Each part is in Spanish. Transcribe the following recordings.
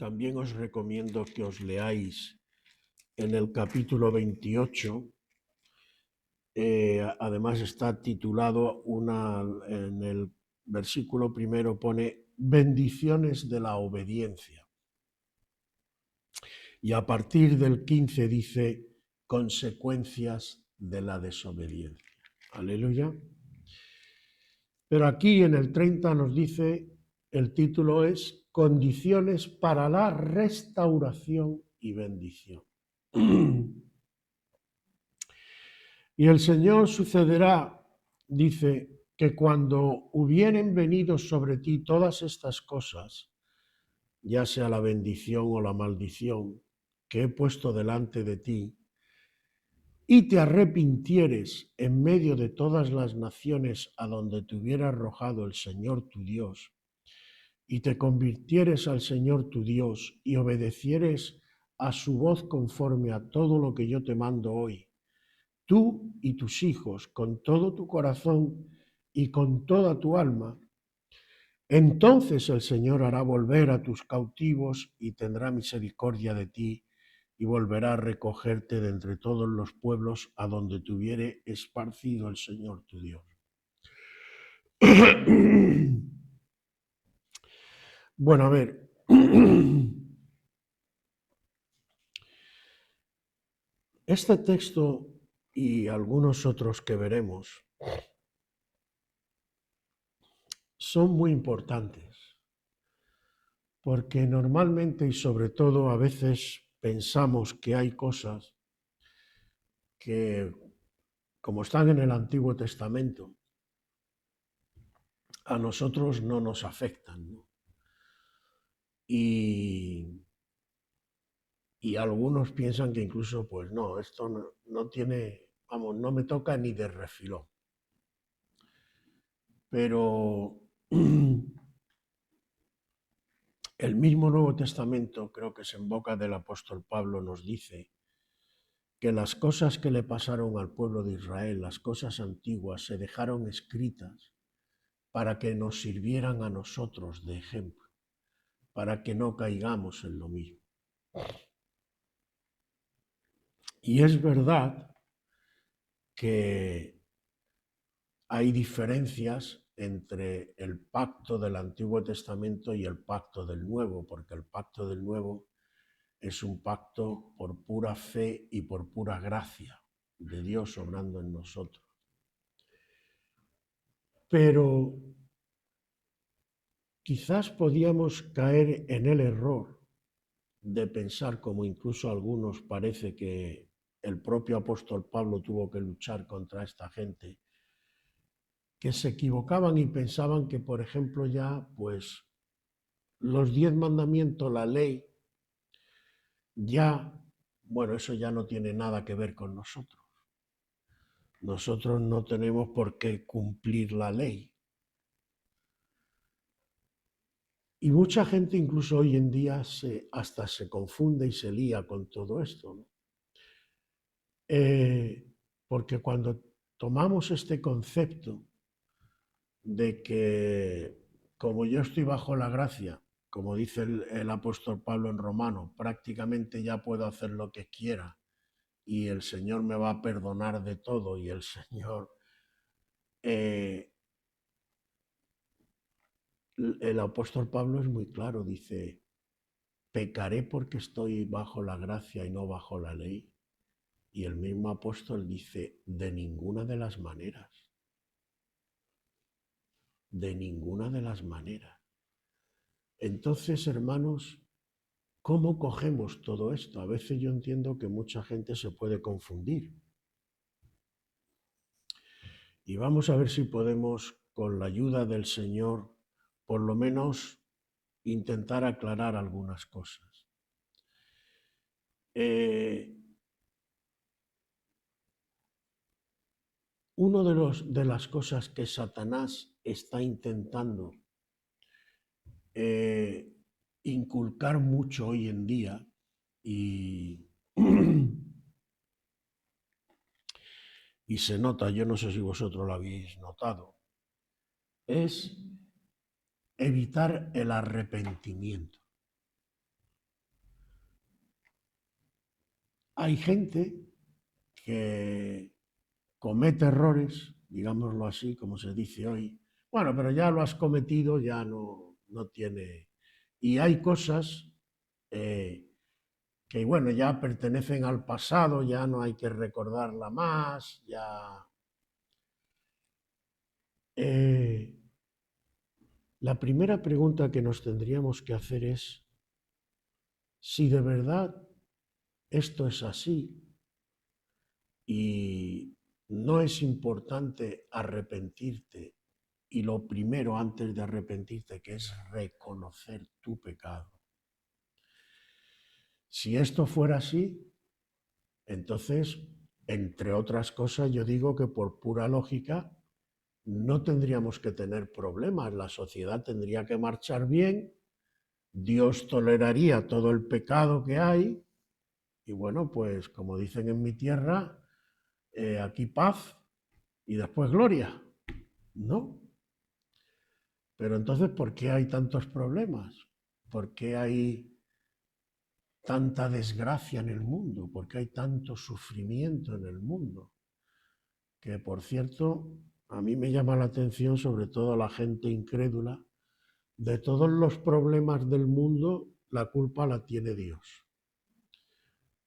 También os recomiendo que os leáis en el capítulo 28. Además está titulado, en el versículo primero pone bendiciones de la obediencia. Y a partir del 15 dice consecuencias de la desobediencia. Aleluya. Pero aquí en el 30 nos dice, el título es condiciones para la restauración y bendición. Y el Señor sucederá, dice, que cuando hubieren venido sobre ti todas estas cosas, ya sea la bendición o la maldición que he puesto delante de ti, y te arrepintieres en medio de todas las naciones a donde te hubiera arrojado el Señor tu Dios, y te convirtieres al Señor tu Dios y obedecieres a su voz conforme a todo lo que yo te mando hoy, tú y tus hijos, con todo tu corazón y con toda tu alma, entonces el Señor hará volver a tus cautivos y tendrá misericordia de ti y volverá a recogerte de entre todos los pueblos a donde te hubiere esparcido el Señor tu Dios. Bueno, a ver. Este texto y algunos otros que veremos son muy importantes, porque normalmente y sobre todo a veces pensamos que hay cosas que, como están en el Antiguo Testamento, a nosotros no nos afectan, ¿no? Y algunos piensan que incluso, pues no, esto no tiene, vamos, no me toca ni de refilón. Pero el mismo Nuevo Testamento, creo que es en boca del apóstol Pablo, nos dice que las cosas que le pasaron al pueblo de Israel, las cosas antiguas, se dejaron escritas para que nos sirvieran a nosotros de ejemplo, para que no caigamos en lo mismo. Y es verdad que hay diferencias entre el pacto del Antiguo Testamento y el pacto del Nuevo, porque el pacto del Nuevo es un pacto por pura fe y por pura gracia de Dios obrando en nosotros. Pero quizás podíamos caer en el error de pensar, como incluso a algunos parece que el propio apóstol Pablo tuvo que luchar contra esta gente, que se equivocaban y pensaban que, por ejemplo, ya pues los 10 mandamientos, la ley, ya, bueno, eso ya no tiene nada que ver con nosotros. Nosotros no tenemos por qué cumplir la ley. Y mucha gente incluso hoy en día hasta se confunde y se lía con todo esto, ¿no? Porque cuando tomamos este concepto de que como yo estoy bajo la gracia, como dice el apóstol Pablo en Romano, prácticamente ya puedo hacer lo que quiera y el Señor me va a perdonar de todo y el Señor... el apóstol Pablo es muy claro, dice, pecaré porque estoy bajo la gracia y no bajo la ley. Y el mismo apóstol dice, de ninguna de las maneras. De ninguna de las maneras. Entonces, hermanos, ¿cómo cogemos todo esto? A veces yo entiendo que mucha gente se puede confundir. Y vamos a ver si podemos, con la ayuda del Señor, por lo menos intentar aclarar algunas cosas. Una de las cosas que Satanás está intentando inculcar mucho hoy en día y se nota, yo no sé si vosotros lo habéis notado, es evitar el arrepentimiento. hay gente que comete errores, digámoslo así, como se dice hoy. Bueno, pero ya lo has cometido, ya no tiene... Y hay cosas que, bueno, ya pertenecen al pasado, ya no hay que recordarla más, ya... Eh, la primera pregunta que nos tendríamos que hacer es si de verdad esto es así y no es importante arrepentirte y lo primero antes de arrepentirte, que es reconocer tu pecado. Si esto fuera así, entonces, entre otras cosas, yo digo que por pura lógica no tendríamos que tener problemas, la sociedad tendría que marchar bien, Dios toleraría todo el pecado que hay y bueno, pues como dicen en mi tierra, aquí paz y después gloria, ¿no? Pero entonces, ¿por qué hay tantos problemas? ¿Por qué hay tanta desgracia en el mundo? ¿Por qué hay tanto sufrimiento en el mundo? Que, por cierto, a mí me llama la atención, sobre todo a la gente incrédula, de todos los problemas del mundo, la culpa la tiene Dios.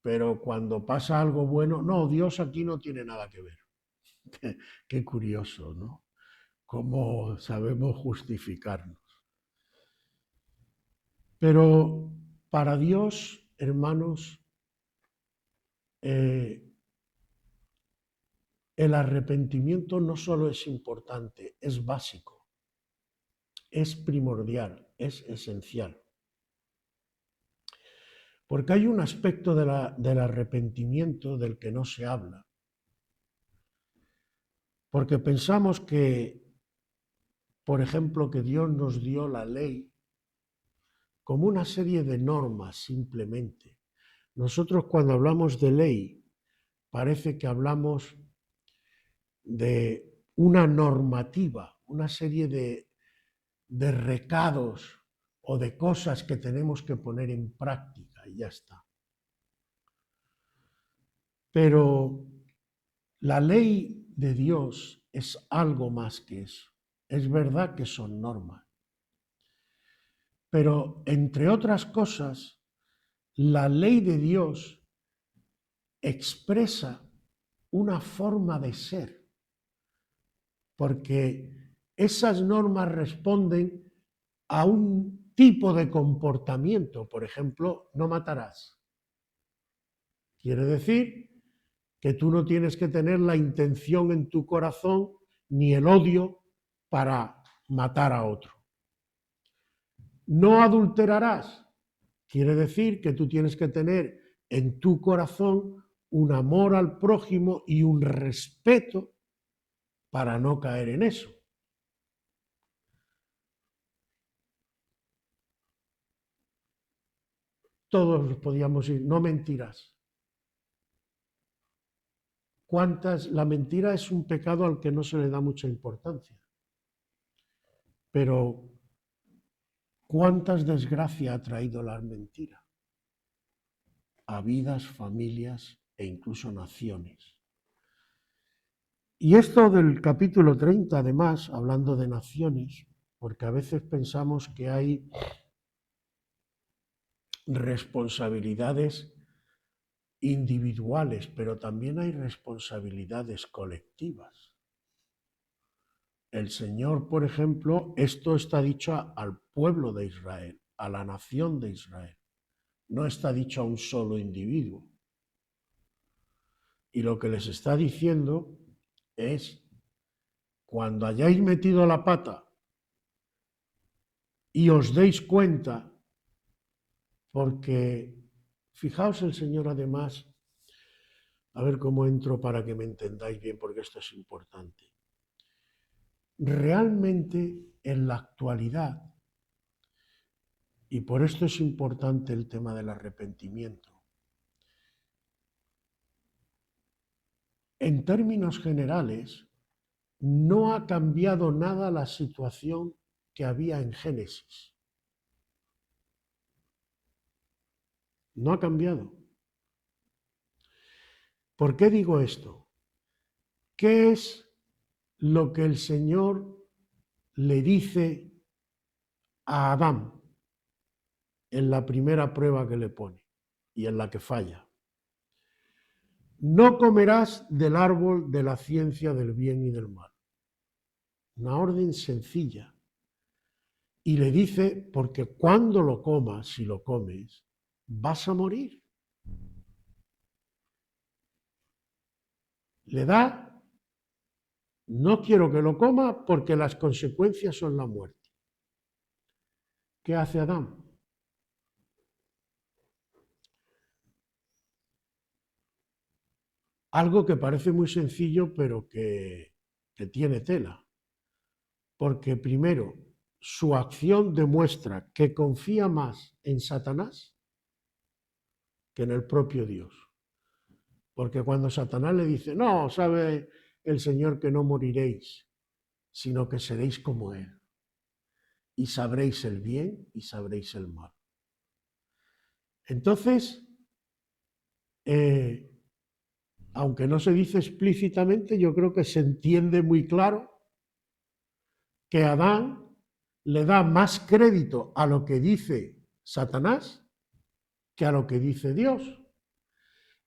Pero cuando pasa algo bueno, no, Dios aquí no tiene nada que ver. Qué curioso, ¿no? Cómo sabemos justificarnos. Pero para Dios, hermanos, eh, el arrepentimiento no solo es importante, es básico, es primordial, es esencial. Porque hay un aspecto del arrepentimiento del que no se habla. Porque pensamos que, por ejemplo, que Dios nos dio la ley como una serie de normas simplemente. Nosotros cuando hablamos de ley, parece que hablamos de una normativa, una serie de recados o de cosas que tenemos que poner en práctica y ya está. Pero la ley de Dios es algo más que eso. Es verdad que son normas, pero entre otras cosas, la ley de Dios expresa una forma de ser, porque esas normas responden a un tipo de comportamiento. Por ejemplo, no matarás. Quiere decir que tú no tienes que tener la intención en tu corazón ni el odio para matar a otro. No adulterarás. Quiere decir que tú tienes que tener en tu corazón un amor al prójimo y un respeto para no caer en eso. Todos podíamos ir, no mentirás. La mentira es un pecado al que no se le da mucha importancia. Pero ¿cuántas desgracias ha traído la mentira? A vidas, familias e incluso naciones. Y esto del capítulo 30, además, hablando de naciones, porque a veces pensamos que hay responsabilidades individuales, pero también hay responsabilidades colectivas. El Señor, por ejemplo, esto está dicho al pueblo de Israel, a la nación de Israel. No está dicho a un solo individuo. Y lo que les está diciendo es, cuando hayáis metido la pata y os deis cuenta, porque fijaos el Señor además, a ver cómo entro para que me entendáis bien, porque esto es importante. Realmente en la actualidad, y por esto es importante el tema del arrepentimiento, en términos generales, no ha cambiado nada la situación que había en Génesis. No ha cambiado. ¿Por qué digo esto? ¿Qué es lo que el Señor le dice a Adán en la primera prueba que le pone y en la que falla? No comerás del árbol de la ciencia del bien y del mal. Una orden sencilla. Y le dice, porque cuando lo comas, si lo comes, vas a morir. Le da, no quiero que lo coma porque las consecuencias son la muerte. ¿Qué hace Adán? Algo que parece muy sencillo, pero que tiene tela. Porque primero, su acción demuestra que confía más en Satanás que en el propio Dios. Porque cuando Satanás le dice, no, sabe el Señor que no moriréis, sino que seréis como Él, y sabréis el bien y sabréis el mal. Entonces, aunque no se dice explícitamente, yo creo que se entiende muy claro que Adán le da más crédito a lo que dice Satanás que a lo que dice Dios.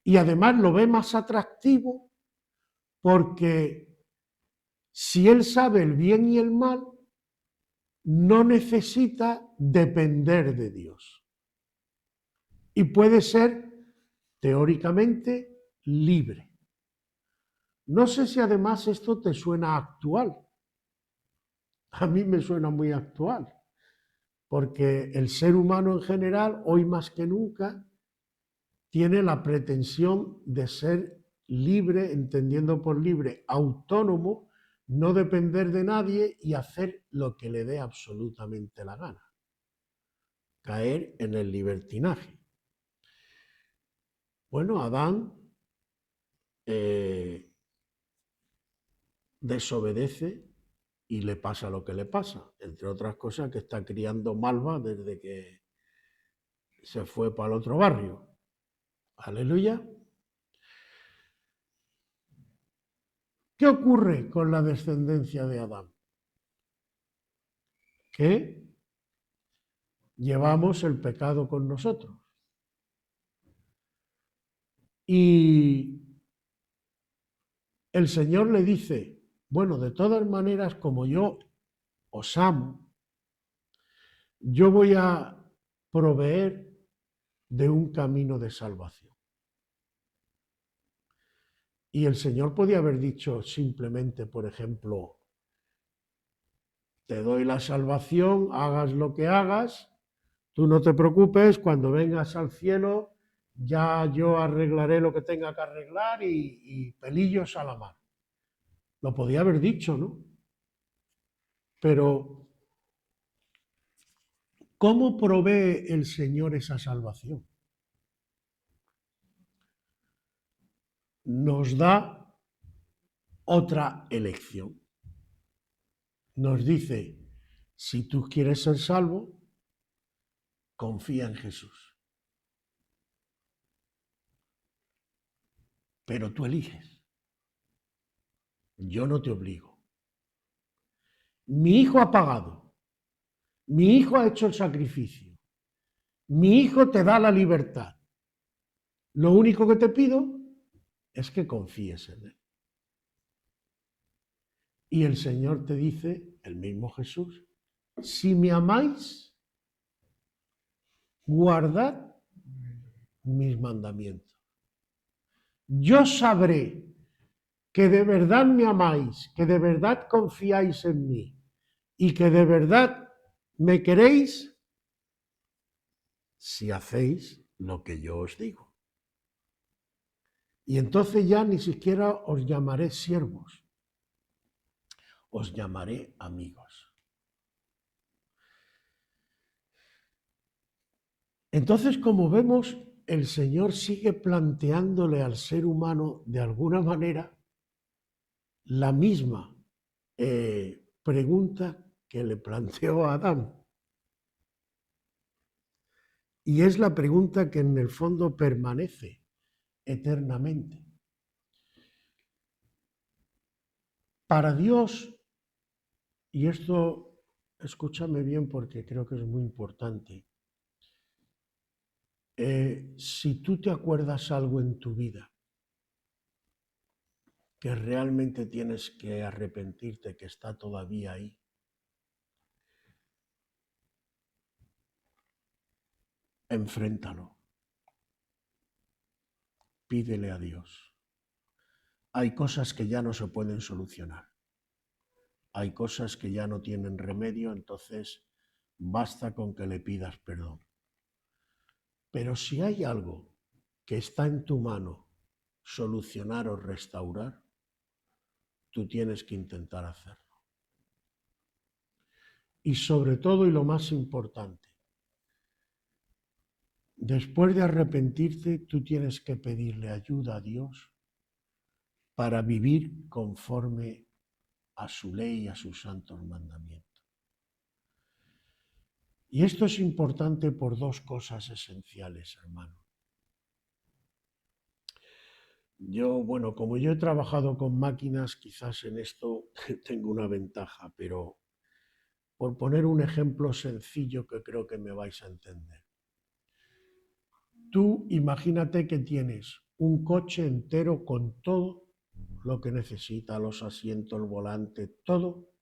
Y además lo ve más atractivo porque si él sabe el bien y el mal, no necesita depender de Dios. Y puede ser, teóricamente, libre. No sé si además esto te suena actual. A mí me suena muy actual, porque el ser humano en general, hoy más que nunca, tiene la pretensión de ser libre, entendiendo por libre, autónomo, no depender de nadie y hacer lo que le dé absolutamente la gana. Caer en el libertinaje. Bueno, Adán desobedece y le pasa lo que le pasa, entre otras cosas que está criando malva desde que se fue para el otro barrio. Aleluya. ¿Qué ocurre con la descendencia de Adán? Que llevamos el pecado con nosotros. Y el Señor le dice, bueno, de todas maneras, como yo os amo, yo voy a proveer de un camino de salvación. Y el Señor podía haber dicho simplemente, por ejemplo, te doy la salvación, hagas lo que hagas, tú no te preocupes, cuando vengas al cielo ya yo arreglaré lo que tenga que arreglar y pelillos a la mar. Lo podía haber dicho, ¿no? Pero ¿cómo provee el Señor esa salvación? Nos da otra elección. Nos dice, si tú quieres ser salvo, confía en Jesús. Pero tú eliges. Yo no te obligo. Mi hijo ha pagado. Mi hijo ha hecho el sacrificio. Mi hijo te da la libertad. Lo único que te pido es que confíes en él. Y el Señor te dice, el mismo Jesús, si me amáis, guardad mis mandamientos. Yo sabré que de verdad me amáis, que de verdad confiáis en mí y que de verdad me queréis si hacéis lo que yo os digo. Y entonces ya ni siquiera os llamaré siervos, os llamaré amigos. Entonces, como vemos, el Señor sigue planteándole al ser humano de alguna manera la misma pregunta que le planteó a Adán. Y es la pregunta que en el fondo permanece eternamente. Para Dios, y esto escúchame bien porque creo que es muy importante, si tú te acuerdas algo en tu vida que realmente tienes que arrepentirte, que está todavía ahí, enfréntalo, pídele a Dios. Hay cosas que ya no se pueden solucionar, hay cosas que ya no tienen remedio, entonces basta con que le pidas perdón. Pero si hay algo que está en tu mano solucionar o restaurar, tú tienes que intentar hacerlo. Y sobre todo, y lo más importante, después de arrepentirte, tú tienes que pedirle ayuda a Dios para vivir conforme a su ley y a sus santos mandamientos. Y esto es importante por dos cosas esenciales, hermano. Como yo he trabajado con máquinas, quizás en esto tengo una ventaja, pero por poner un ejemplo sencillo que creo que me vais a entender. Tú imagínate que tienes un coche entero con todo lo que necesita, los asientos, el volante, todo,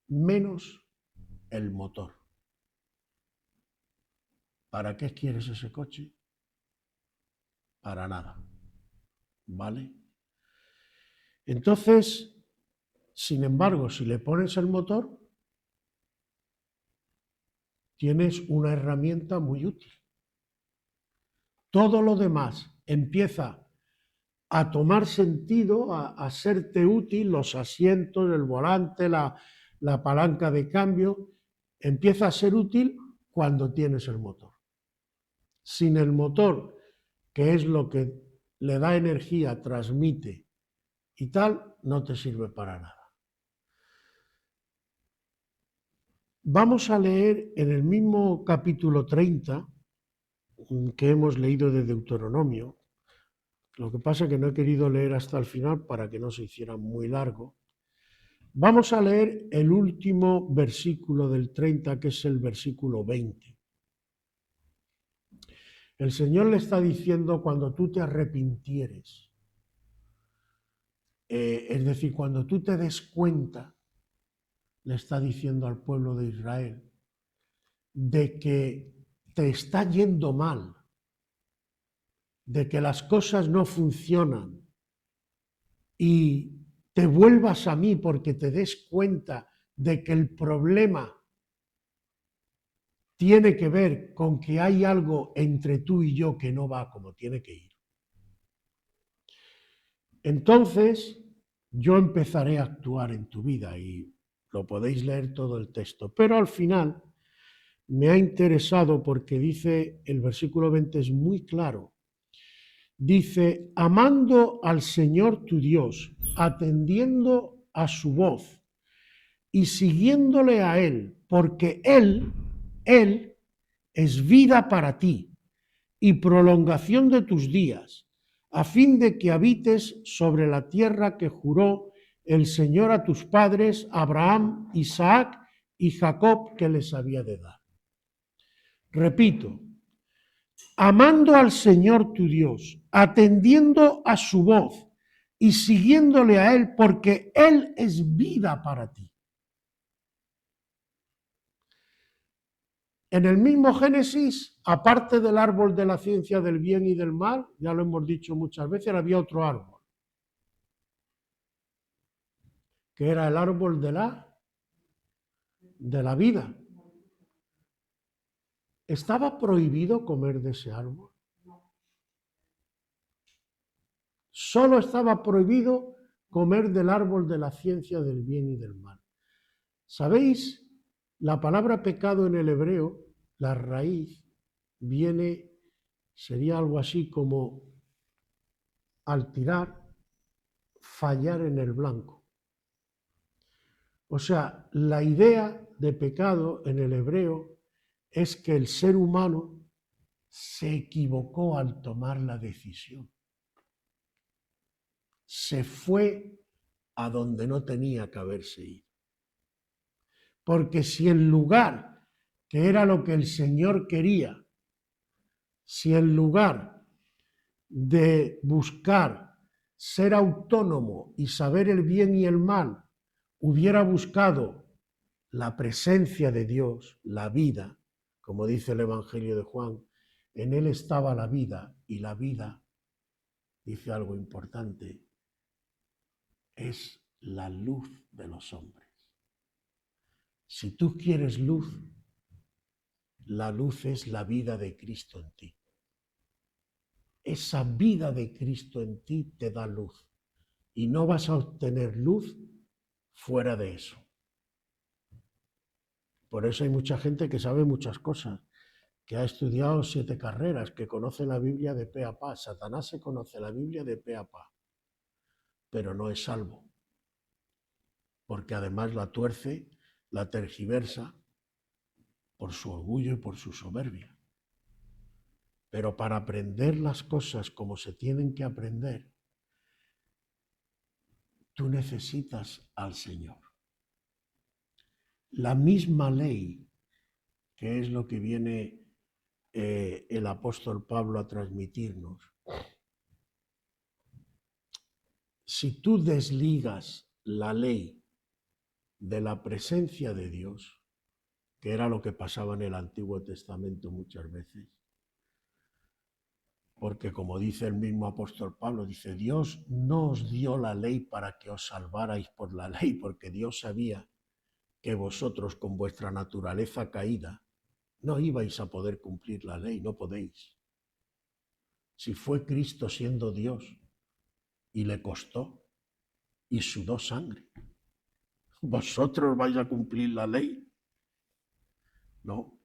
menos el motor. ¿Para qué quieres ese coche? Para nada. ¿Vale? Entonces, sin embargo, si le pones el motor, tienes una herramienta muy útil. Todo lo demás empieza a tomar sentido, a serte útil, los asientos, el volante, la palanca de cambio, empieza a ser útil cuando tienes el motor. Sin el motor, que es lo que le da energía, transmite y tal, no te sirve para nada. Vamos a leer en el mismo capítulo 30 que hemos leído de Deuteronomio. Lo que pasa es que no he querido leer hasta el final para que no se hiciera muy largo. Vamos a leer el último versículo del 30, que es el versículo 20. El Señor le está diciendo cuando tú te arrepintieres, es decir, cuando tú te des cuenta, le está diciendo al pueblo de Israel, de que te está yendo mal, de que las cosas no funcionan y te vuelvas a mí porque te des cuenta de que el problema tiene que ver con que hay algo entre tú y yo que no va como tiene que ir. Entonces, yo empezaré a actuar en tu vida y lo podéis leer todo el texto. Pero al final me ha interesado porque dice, el versículo 20 es muy claro. Dice, amando al Señor tu Dios, atendiendo a su voz y siguiéndole a Él, porque Él es vida para ti y prolongación de tus días, a fin de que habites sobre la tierra que juró el Señor a tus padres, Abraham, Isaac y Jacob, que les había de dar. Repito, amando al Señor tu Dios, atendiendo a su voz y siguiéndole a Él, porque Él es vida para ti. En el mismo Génesis, aparte del árbol de la ciencia del bien y del mal, ya lo hemos dicho muchas veces, había otro árbol, que era el árbol de la vida. ¿Estaba prohibido comer de ese árbol? Solo estaba prohibido comer del árbol de la ciencia del bien y del mal. ¿Sabéis? La palabra pecado en el hebreo, la raíz, sería algo así como al tirar, fallar en el blanco. O sea, la idea de pecado en el hebreo es que el ser humano se equivocó al tomar la decisión. Se fue a donde no tenía que haberse ido. Porque si en lugar, que era lo que el Señor quería, si en lugar de buscar ser autónomo y saber el bien y el mal, hubiera buscado la presencia de Dios, la vida, como dice el Evangelio de Juan, en él estaba la vida, y la vida, dice algo importante, es la luz de los hombres. Si tú quieres luz, la luz es la vida de Cristo en ti. Esa vida de Cristo en ti te da luz, y no vas a obtener luz fuera de eso. Por eso hay mucha gente que sabe muchas cosas, que ha estudiado 7 carreras, que conoce la Biblia de pe a pa. Satanás se conoce la Biblia de pe a pa, pero no es salvo, porque además la tuerce, la tergiversa por su orgullo y por su soberbia. Pero para aprender las cosas como se tienen que aprender, tú necesitas al Señor. La misma ley, que es lo que viene el apóstol Pablo a transmitirnos, si tú desligas la ley de la presencia de Dios, que era lo que pasaba en el Antiguo Testamento muchas veces, porque como dice el mismo apóstol Pablo, dice, Dios no os dio la ley para que os salvarais por la ley, porque Dios sabía que vosotros con vuestra naturaleza caída no ibais a poder cumplir la ley, no podéis. Si fue Cristo siendo Dios y le costó y sudó sangre, ¿vosotros vais a cumplir la ley? No.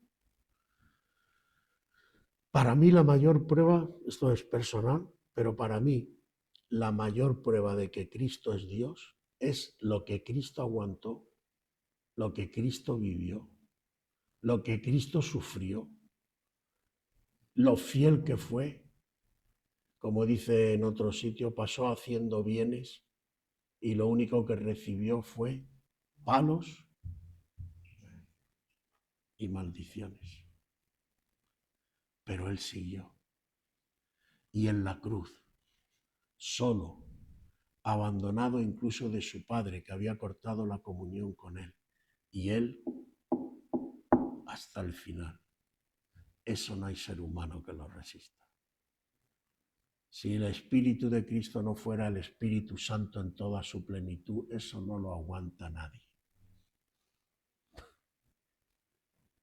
Para mí la mayor prueba, esto es personal, pero para mí la mayor prueba de que Cristo es Dios es lo que Cristo aguantó, lo que Cristo vivió, lo que Cristo sufrió, lo fiel que fue. Como dice en otro sitio, pasó haciendo bienes y lo único que recibió fue palos y maldiciones. Pero él siguió. Y en la cruz, solo, abandonado incluso de su padre, que había cortado la comunión con él, y él hasta el final. Eso no hay ser humano que lo resista. Si el Espíritu de Cristo no fuera el Espíritu Santo en toda su plenitud, eso no lo aguanta nadie.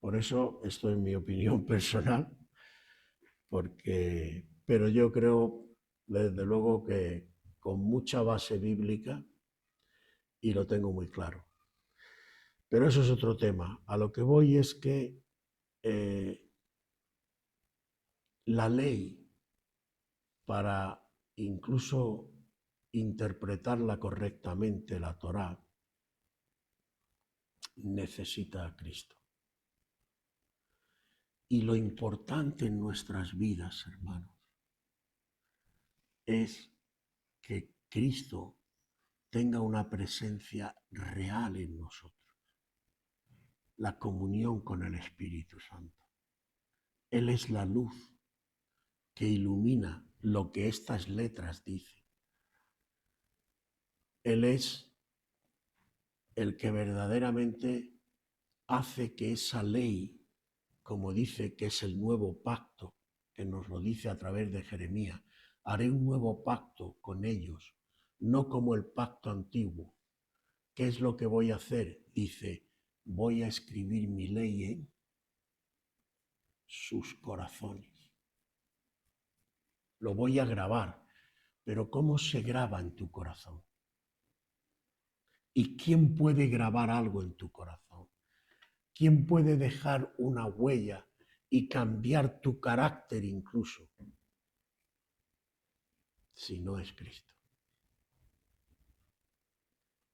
Por eso, esto es mi opinión personal, pero yo creo, desde luego, que con mucha base bíblica, y lo tengo muy claro. Pero eso es otro tema. A lo que voy es que la ley, para incluso interpretarla correctamente, la Torá, necesita a Cristo. Y lo importante en nuestras vidas, hermanos, es que Cristo tenga una presencia real en nosotros, la comunión con el Espíritu Santo. Él es la luz que ilumina lo que estas letras dicen. Él es el que verdaderamente hace que esa ley, como dice que es el nuevo pacto, que nos lo dice a través de Jeremías, haré un nuevo pacto con ellos, no como el pacto antiguo. ¿Qué es lo que voy a hacer? Dice, voy a escribir mi ley en sus corazones. Lo voy a grabar, pero ¿cómo se graba en tu corazón? ¿Y quién puede grabar algo en tu corazón? ¿Quién puede dejar una huella y cambiar tu carácter incluso? Si no es Cristo.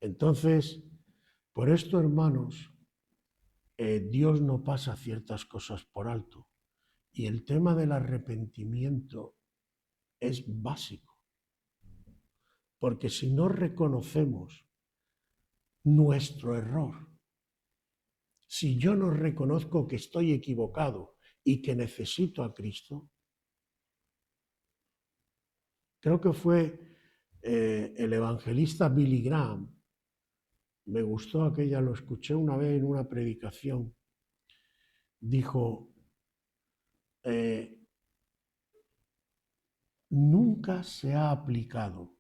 Entonces, por esto, hermanos, Dios no pasa ciertas cosas por alto. Y el tema del arrepentimiento es básico. Porque si no reconocemos nuestro error. Si yo no reconozco que estoy equivocado y que necesito a Cristo, creo que fue el evangelista Billy Graham, me gustó aquella, lo escuché una vez en una predicación, dijo, nunca se ha aplicado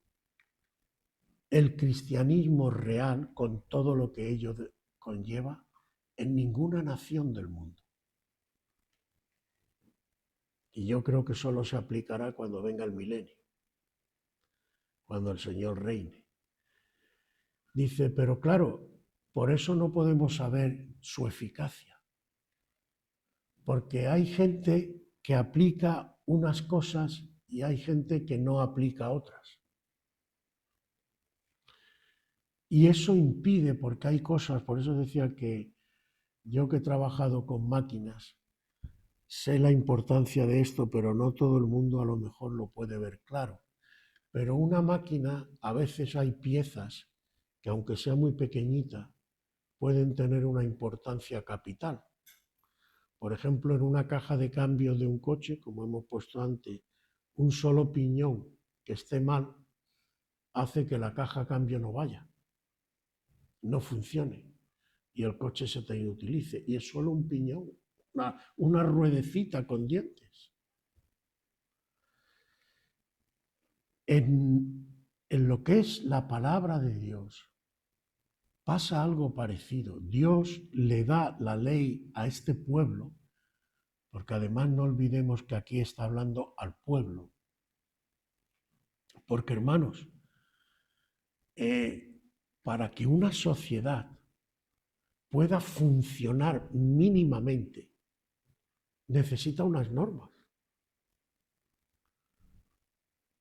el cristianismo real con todo lo que ello conlleva en ninguna nación del mundo. Y yo creo que solo se aplicará cuando venga el milenio, cuando el Señor reine. Dice, pero claro, por eso no podemos saber su eficacia, porque hay gente que aplica unas cosas y hay gente que no aplica otras. Y eso impide, porque hay cosas, por eso decía que yo que he trabajado con máquinas, sé la importancia de esto, pero no todo el mundo a lo mejor lo puede ver claro. Pero una máquina, a veces hay piezas que aunque sea muy pequeñita, pueden tener una importancia capital. Por ejemplo, en una caja de cambios de un coche, como hemos puesto antes, un solo piñón que esté mal hace que la caja cambio no vaya, no funcione y el coche se te inutilice. Y es solo un piñón, una ruedecita con dientes. En lo que es la palabra de Dios pasa algo parecido. Dios le da la ley a este pueblo, porque además no olvidemos que aquí está hablando al pueblo. Porque hermanos, para que una sociedad pueda funcionar mínimamente, necesita unas normas.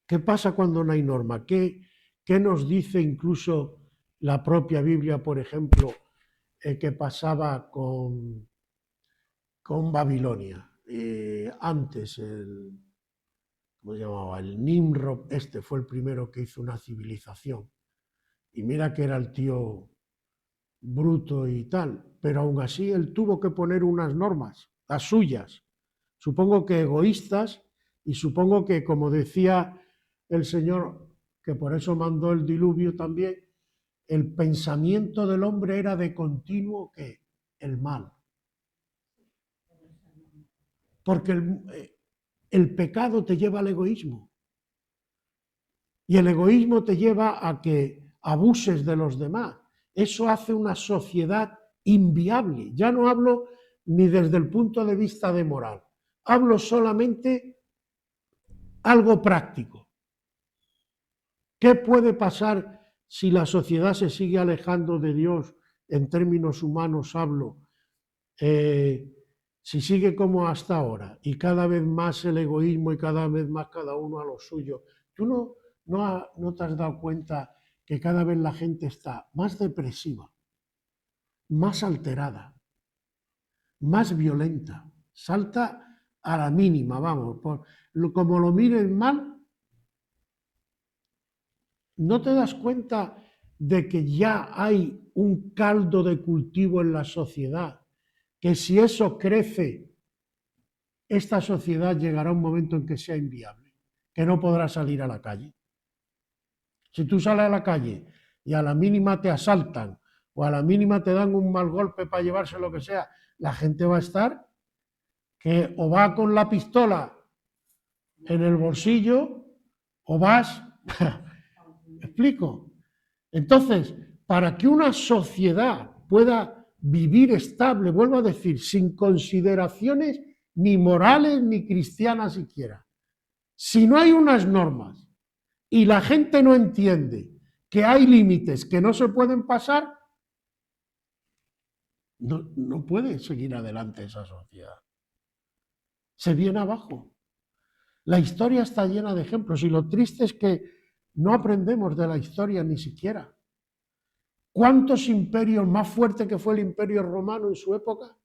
¿Qué pasa cuando no hay norma? ¿Qué nos dice incluso la propia Biblia, por ejemplo, que pasaba con Babilonia? Antes, ¿cómo se llamaba? El Nimrod, fue el primero que hizo una civilización. Y mira que era el tío bruto y tal, pero aún así él tuvo que poner unas normas, las suyas, supongo que egoístas, y supongo que, como decía el Señor, que por eso mandó el diluvio también, el pensamiento del hombre era de continuo que el mal. Porque el pecado te lleva al egoísmo. Y el egoísmo te lleva a que abuses de los demás. Eso hace una sociedad inviable. Ya no hablo ni desde el punto de vista de moral. Hablo solamente algo práctico. ¿Qué puede pasar si la sociedad se sigue alejando de Dios? En términos humanos hablo. Si sigue como hasta ahora y cada vez más el egoísmo y cada vez más cada uno a lo suyo. ¿Tú no te has dado cuenta que cada vez la gente está más depresiva, más alterada, más violenta? Salta a la mínima, vamos. Como lo miren mal, ¿no te das cuenta de que ya hay un caldo de cultivo en la sociedad? Que si eso crece, esta sociedad llegará a un momento en que sea inviable, que no podrá salir a la calle. Si tú sales a la calle y a la mínima te asaltan o a la mínima te dan un mal golpe para llevarse lo que sea, la gente va a estar que o va con la pistola en el bolsillo o vas... ¿Me explico? Entonces, para que una sociedad pueda vivir estable, vuelvo a decir, sin consideraciones ni morales ni cristianas siquiera, si no hay unas normas y la gente no entiende que hay límites que no se pueden pasar, no puede seguir adelante esa sociedad. Se viene abajo. La historia está llena de ejemplos y lo triste es que no aprendemos de la historia ni siquiera. ¿Cuántos imperios más fuertes que fue el Imperio Romano en su época?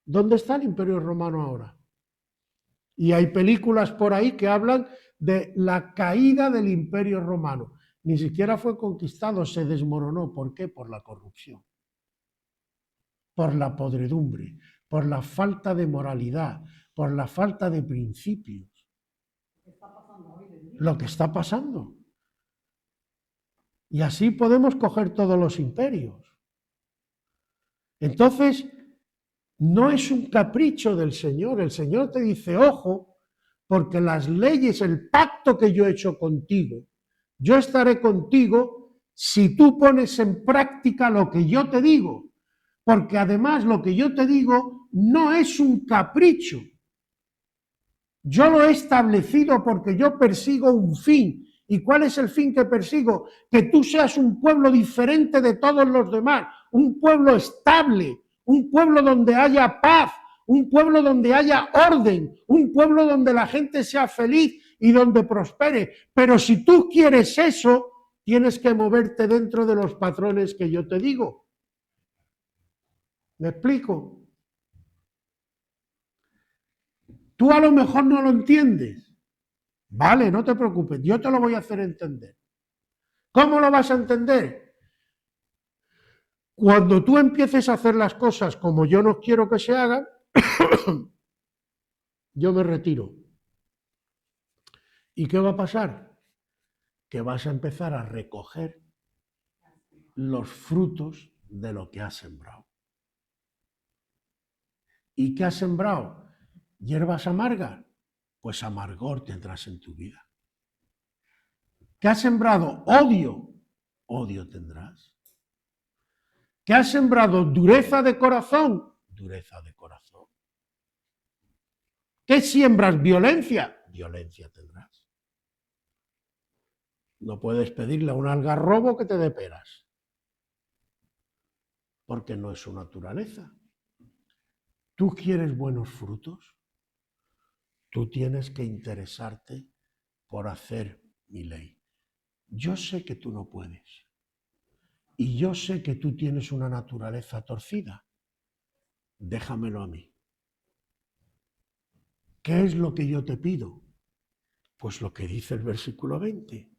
¿Dónde está el Imperio Romano ahora? Y hay películas por ahí que hablan de la caída del Imperio Romano. ni siquiera fue conquistado, se desmoronó. ¿Por qué? Por la corrupción, por la podredumbre, por la falta de moralidad, por la falta de principios. Lo que está pasando. Y así podemos coger todos los imperios. Entonces, no es un capricho del Señor. El Señor te dice, ojo, porque las leyes, el pacto que yo he hecho contigo, yo estaré contigo si tú pones en práctica lo que yo te digo. Porque además lo que yo te digo no es un capricho. Yo lo he establecido porque yo persigo un fin. ¿Y cuál es el fin que persigo? Que tú seas un pueblo diferente de todos los demás, un pueblo estable, un pueblo donde haya paz, un pueblo donde haya orden, un pueblo donde la gente sea feliz y donde prospere. Pero si tú quieres eso, tienes que moverte dentro de los patrones que yo te digo. ¿Me explico? Tú a lo mejor no lo entiendes. Vale, no te preocupes, yo te lo voy a hacer entender. ¿Cómo lo vas a entender? Cuando tú empieces a hacer las cosas como yo no quiero que se hagan, yo me retiro. ¿Y qué va a pasar? Que vas a empezar a recoger los frutos de lo que has sembrado. ¿Y qué has sembrado? ¿Hierbas amargas? Pues amargor tendrás en tu vida. ¿Qué has sembrado? Odio. Odio tendrás. ¿Qué has sembrado? Dureza de corazón. Dureza de corazón. ¿Qué siembras? Violencia. Violencia tendrás. No puedes pedirle a un algarrobo que te dé peras, porque no es su naturaleza. ¿Tú quieres buenos frutos? Tú tienes que interesarte por hacer mi ley. Yo sé que tú no puedes. Y yo sé que tú tienes una naturaleza torcida. Déjamelo a mí. ¿Qué es lo que yo te pido? Pues lo que dice el versículo 20.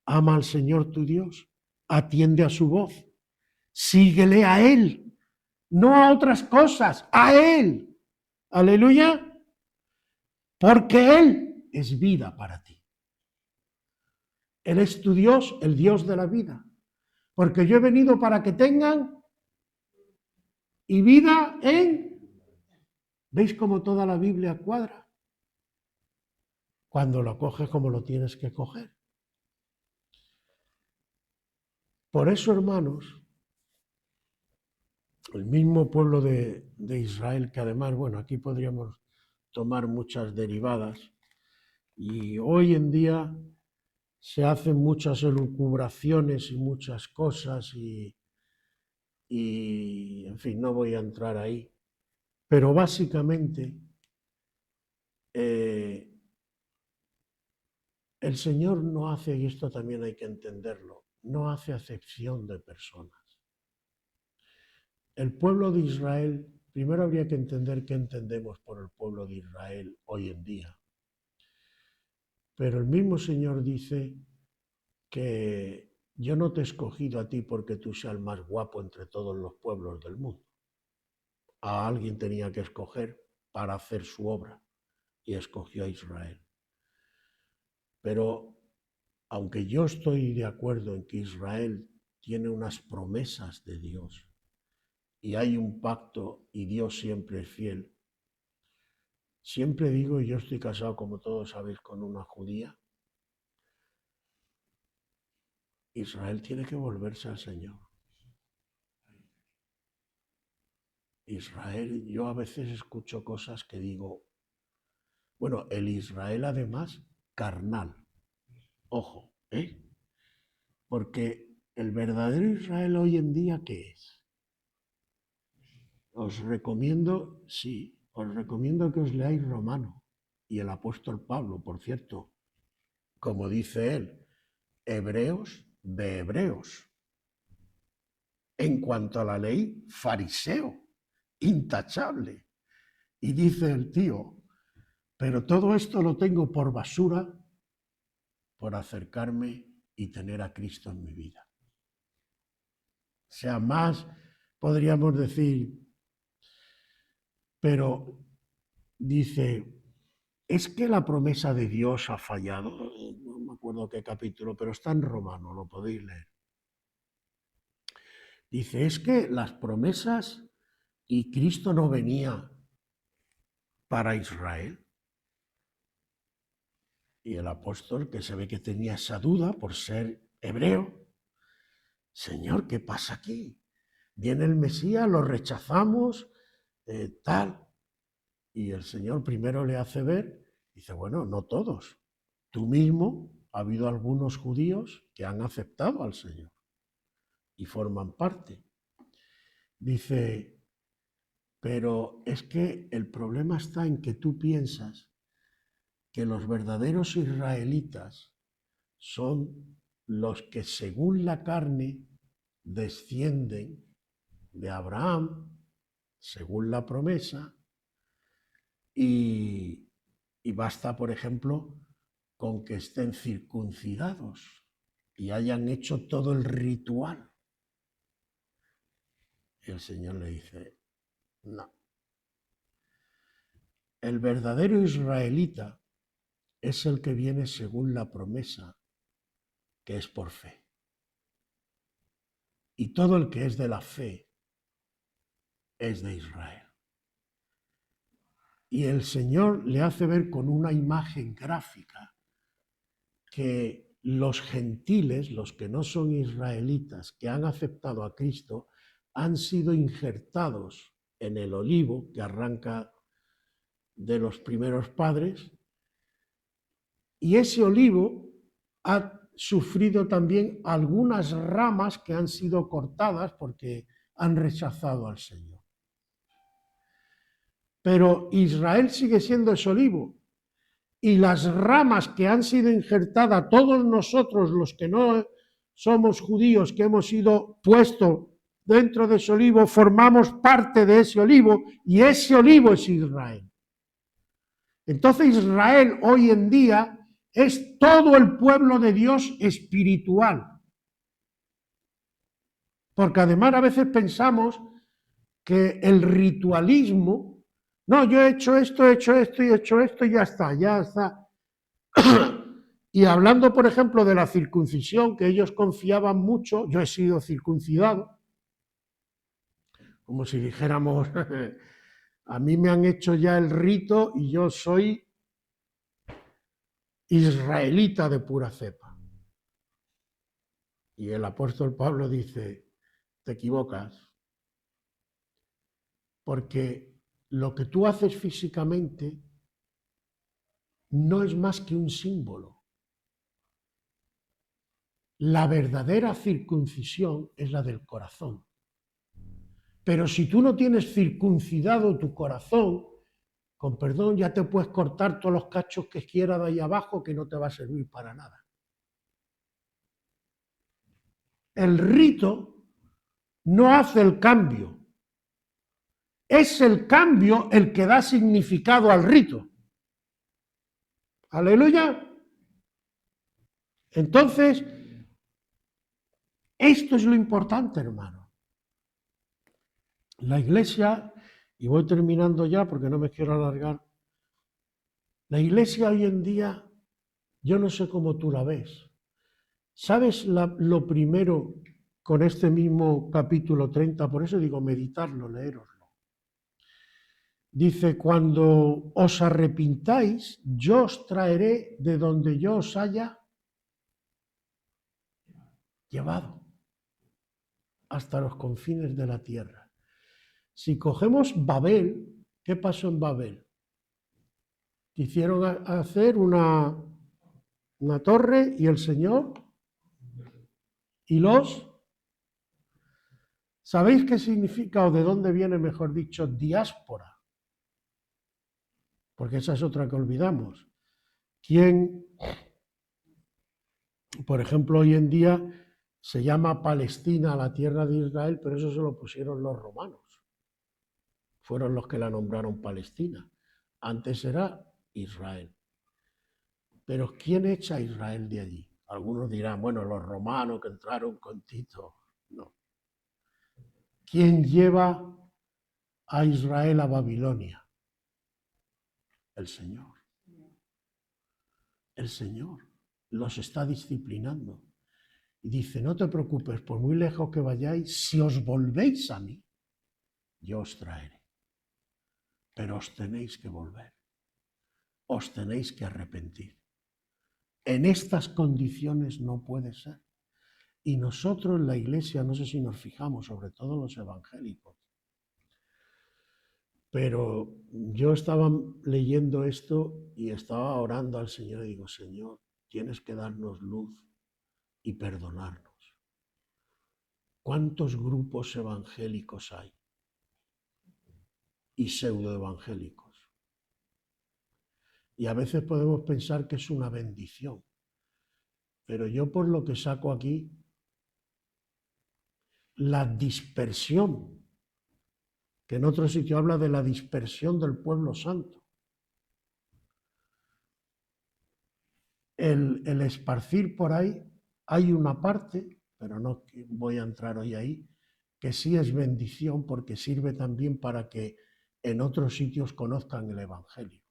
Ama al Señor tu Dios, atiende a su voz, síguele a Él, no a otras cosas, a Él. Aleluya. Porque Él es vida para ti. Él es tu Dios, el Dios de la vida. Porque yo he venido para que tengan y vida en... ¿Veis cómo toda la Biblia cuadra? Cuando lo coges como lo tienes que coger. Por eso, hermanos, el mismo pueblo de Israel, que además, bueno, aquí podríamos tomar muchas derivadas, y hoy en día se hacen muchas elucubraciones y muchas cosas, y en fin, no voy a entrar ahí, pero básicamente el Señor no hace, y esto también hay que entenderlo, no hace acepción de personas. El pueblo de Israel, primero habría que entender qué entendemos por el pueblo de Israel hoy en día. Pero el mismo Señor dice que yo no te he escogido a ti porque tú seas el más guapo entre todos los pueblos del mundo. A alguien tenía que escoger para hacer su obra y escogió a Israel. Pero aunque yo estoy de acuerdo en que Israel tiene unas promesas de Dios y hay un pacto y Dios siempre es fiel, siempre digo, y yo estoy casado, como todos sabéis, con una judía, Israel tiene que volverse al Señor. Israel, yo a veces escucho cosas que digo, bueno, el Israel además carnal, ojo, porque el verdadero Israel hoy en día, ¿qué es? Os recomiendo, sí, os recomiendo que os leáis Romano y el apóstol Pablo, por cierto, como dice él, hebreos de hebreos. En cuanto a la ley, fariseo, intachable. Y dice el tío, pero todo esto lo tengo por basura por acercarme y tener a Cristo en mi vida. O sea, más podríamos decir, pero dice, ¿es que la promesa de Dios ha fallado? No me acuerdo qué capítulo, pero está en Romano, lo podéis leer. Dice, es que las promesas y Cristo no venía para Israel. Y el apóstol, que se ve que tenía esa duda por ser hebreo, Señor, ¿qué pasa aquí? Viene el Mesías, lo rechazamos, tal. Y el Señor primero le hace ver, dice, bueno, no todos. Tú mismo, ha habido algunos judíos que han aceptado al Señor y forman parte. Dice, pero es que el problema está en que tú piensas que los verdaderos israelitas son los que según la carne descienden de Abraham, según la promesa, y basta, por ejemplo, con que estén circuncidados y hayan hecho todo el ritual. Y el Señor le dice, no. El verdadero israelita es el que viene según la promesa, que es por fe. Y todo el que es de la fe es de Israel. Y el Señor le hace ver con una imagen gráfica que los gentiles, los que no son israelitas, que han aceptado a Cristo, han sido injertados en el olivo que arranca de los primeros padres, y ese olivo ha sufrido también algunas ramas que han sido cortadas porque han rechazado al Señor. Pero Israel sigue siendo ese olivo, y las ramas que han sido injertadas, todos nosotros los que no somos judíos, que hemos sido puestos dentro de ese olivo, formamos parte de ese olivo, y ese olivo es Israel. Entonces Israel hoy en día es todo el pueblo de Dios espiritual. Porque además a veces pensamos que el ritualismo, no, yo he hecho esto y he hecho esto y ya está, ya está. Y hablando, por ejemplo, de la circuncisión, que ellos confiaban mucho, yo he sido circuncidado, como si dijéramos, a mí me han hecho ya el rito y yo soy israelita de pura cepa. Y el apóstol Pablo dice, te equivocas, porque lo que tú haces físicamente no es más que un símbolo. La verdadera circuncisión es la del corazón. Pero si tú no tienes circuncidado tu corazón, con perdón, ya te puedes cortar todos los cachos que quieras de ahí abajo, que no te va a servir para nada. El rito no hace el cambio. Es el cambio el que da significado al rito. Aleluya. Entonces, esto es lo importante, hermano. La iglesia, y voy terminando ya porque no me quiero alargar, la iglesia hoy en día, yo no sé cómo tú la ves. ¿Sabes lo primero con este mismo capítulo 30? Por eso digo meditarlo, leeroslo. Dice, cuando os arrepintáis, yo os traeré de donde yo os haya llevado hasta los confines de la tierra. Si cogemos Babel, ¿qué pasó en Babel? Quisieron hacer una torre y el Señor y los... ¿Sabéis qué significa o de dónde viene, mejor dicho, diáspora? Porque esa es otra que olvidamos. ¿Quién, por ejemplo, hoy en día se llama Palestina, la tierra de Israel, pero eso se lo pusieron los romanos? Fueron los que la nombraron Palestina. Antes era Israel. Pero ¿quién echa a Israel de allí? Algunos dirán, bueno, los romanos que entraron con Tito. No. ¿Quién lleva a Israel a Babilonia? El Señor. El Señor los está disciplinando. Y dice, no te preocupes, por muy lejos que vayáis, si os volvéis a mí, yo os traeré. Pero os tenéis que volver. Os tenéis que arrepentir. En estas condiciones no puede ser. Y nosotros en la iglesia, no sé si nos fijamos, sobre todo los evangélicos, pero yo estaba leyendo esto y estaba orando al Señor y digo, Señor, tienes que darnos luz y perdonarnos. ¿Cuántos grupos evangélicos hay? Y pseudoevangélicos. Y a veces podemos pensar que es una bendición. Pero yo por lo que saco aquí, la dispersión, que en otro sitio habla de la dispersión del pueblo santo. El esparcir por ahí, hay una parte, pero no voy a entrar hoy ahí, que sí es bendición porque sirve también para que en otros sitios conozcan el Evangelio.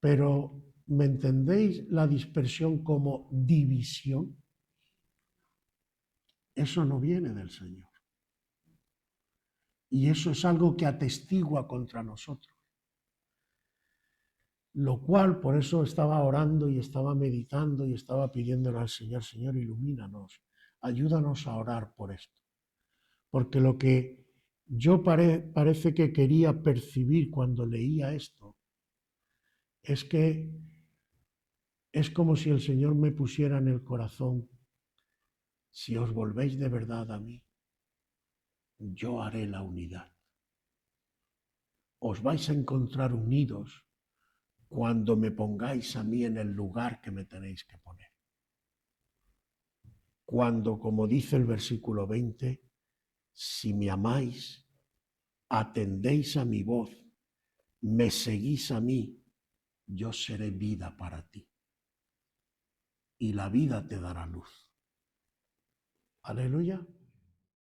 Pero, ¿me entendéis la dispersión como división? Eso no viene del Señor. Y eso es algo que atestigua contra nosotros. Lo cual, por eso estaba orando y estaba meditando y estaba pidiéndole al Señor, Señor, ilumínanos, ayúdanos a orar por esto. Porque lo que yo parece que quería percibir cuando leía esto es que es como si el Señor me pusiera en el corazón, si os volvéis de verdad a mí, yo haré la unidad. Os vais a encontrar unidos cuando me pongáis a mí en el lugar que me tenéis que poner. Cuando, como dice el versículo 20, si me amáis, atendéis a mi voz, me seguís a mí, yo seré vida para ti. Y la vida te dará luz. Aleluya.